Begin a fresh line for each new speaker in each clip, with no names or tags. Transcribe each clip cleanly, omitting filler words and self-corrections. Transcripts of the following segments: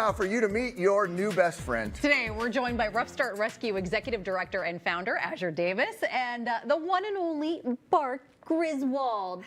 now for you to meet your new best friend.
Today, we're joined by Rough Start Rescue Executive Director and Founder, Azure Davis, and the one and only Bark Griswold.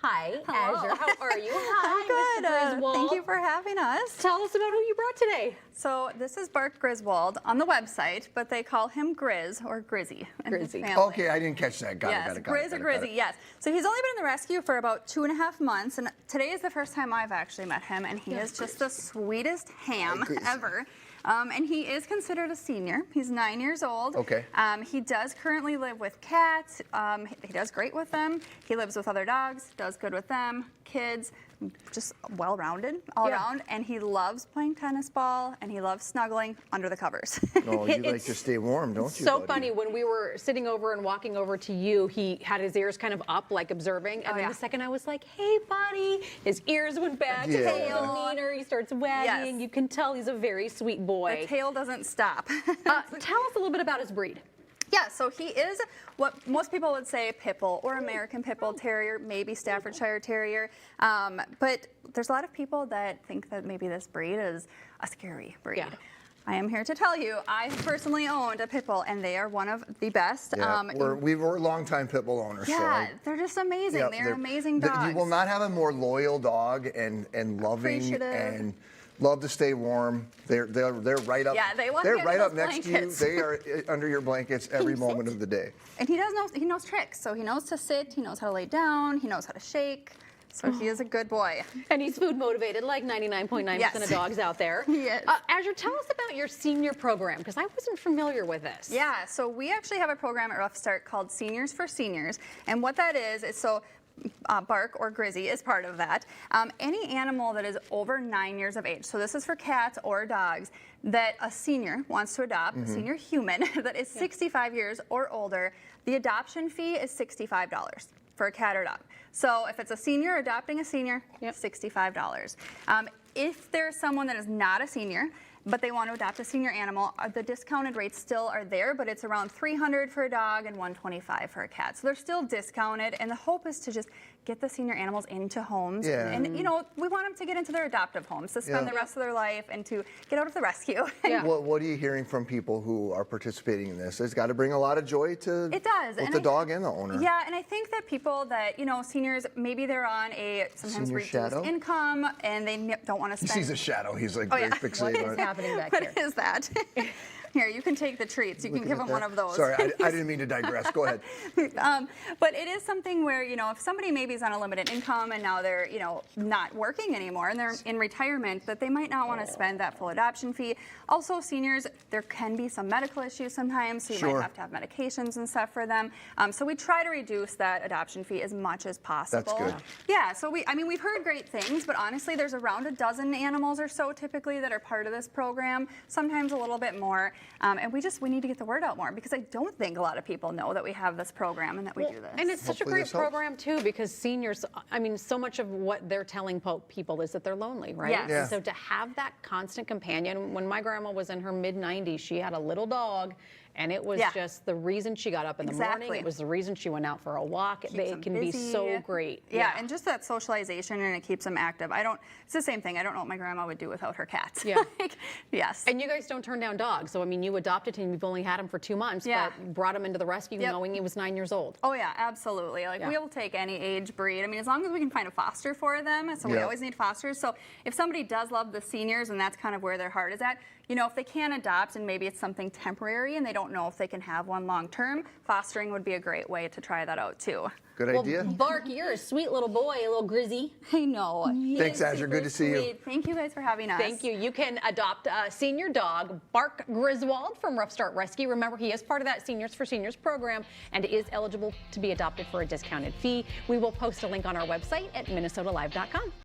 Hi,
Hello.
Azure. How are you? Hi,
Good.
Mr. Griswold.
Thank you for having us.
Tell us about who you brought today.
So this is Bark Griswold on the website, but they call him Grizz or Grizzy in his
Grizzy.
family.
Okay, I didn't catch that. Got
Yes,
it.
Grizz or Grizzy, yes. So he's only been in the rescue for about 2.5 months, and today is the first time I've actually met him, and he is just the sweetest ham ever. And he is considered a senior. He's 9 years old.
Okay.
He does currently live with cats. He does great with them. He lives with other dogs, does good with them, kids, just well-rounded all around. And he loves playing tennis ball, and he loves snuggling under the covers.
Oh, you like to stay warm, don't you,
So
buddy?
funny, when we were sitting over and walking over to you, he had his ears kind of up, like observing, and then the second I was like, hey, buddy, his ears went back, his tail demeanor, he starts wagging.
Yes.
You can tell he's a very sweet boy.
The tail doesn't stop.
Tell us a little bit about his breed.
Yeah, so he is what most people would say Pit Bull or American Pit Bull Terrier, maybe Staffordshire Terrier. But there's a lot of people that think that maybe this breed is a scary breed.
Yeah.
I am here to tell you, I personally owned a Pit Bull, and they are one of the best.
Yeah, we're longtime pit bull owners.
Yeah,
so
they're just amazing. They're amazing dogs.
You will not have a more loyal dog and loving
Appreciative.
and love to stay warm. They're right up.
Yeah, they want
They're
to get
right
in
up
those
next
blankets.
to you. They are under your blankets every moment of the day.
And he knows tricks. So he knows to sit, he knows how to lay down, he knows how to shake. So he is a good boy.
And he's food motivated, like 99.9% of dogs out there.
Yes.
Azure, tell us about your senior program, because I wasn't familiar with this.
Yeah, so we actually have a program at Rough Start called Seniors for Seniors. And what that is so Bark or Grizzy is part of that. Any animal that is over 9 years of age, so this is for cats or dogs, that a senior wants to adopt, a senior human that is 65 years or older, the adoption fee is $65 for a cat or dog. So if it's a senior adopting a senior, $65. If there's someone that is not a senior, but they want to adopt a senior animal, the discounted rates still are there, but it's around $300 for a dog and $125 for a cat. So they're still discounted, and the hope is to just get the senior animals into homes.
Yeah.
And, you know, we want them to get into their adoptive homes, to spend the rest of their life and to get out of the rescue.
Yeah.
What are you hearing from people who are participating in this? It's got to bring a lot of joy to both the dog and the owner.
Yeah, and I think that people that, you know, seniors, maybe they're on a sometimes
Senior
reduced
shadow?
income, and they don't want to
He
spend.
sees a shadow. He's like very fixated on it.
Happening back
What
here.
is that? Here, you can take the treats. You can give them one of those.
Sorry, I didn't mean to digress. Go ahead.
But it is something where, you know, if somebody maybe is on a limited income and now they're, you know, not working anymore and they're in retirement, that they might not want to spend that full adoption fee. Also, seniors, there can be some medical issues sometimes, so you might have to have medications and stuff for them. So we try to reduce that adoption fee as much as possible.
That's good.
Yeah, so we've heard great things, but honestly, there's around a dozen animals or so typically that are part of this program, sometimes a little bit more. And we need to get the word out more, because I don't think a lot of people know that we have this program and that we do this.
And it's such a
Hopefully
great
this helps.
program, too, because seniors, I mean, so much of what they're telling people is that they're lonely, right?
Yes.
Yeah.
And so to have that constant companion, when my grandma was in her mid-90s, she had a little dog, and it was just the reason she got up in the morning. It was the reason she went out for a walk. It can be so great.
Yeah, and just that socialization, and it keeps them active. It's the same thing. I don't know what my grandma would do without her cats.
Yeah.
Yes.
And you guys don't turn down dogs. So, I mean, you adopted him. You've only had him for 2 months, but brought him into the rescue knowing he was 9 years old.
Oh, yeah, absolutely. Like, we'll take any age breed. I mean, as long as we can find a foster for them. So we always need fosters. So if somebody does love the seniors and that's kind of where their heart is at, you know, if they can adopt and maybe it's something temporary and they don't know if they can have one long term, fostering would be a great way to try that out too.
Good idea.
Bark, you're a sweet little boy, a little Grizzy.
I know.
Thanks, Azure. Good to see you.
Sweet. Thank you guys for having us.
Thank you. You can adopt a senior dog, Bark Griswold from Rough Start Rescue. Remember, he is part of that Seniors for Seniors program and is eligible to be adopted for a discounted fee. We will post a link on our website at minnesotalive.com.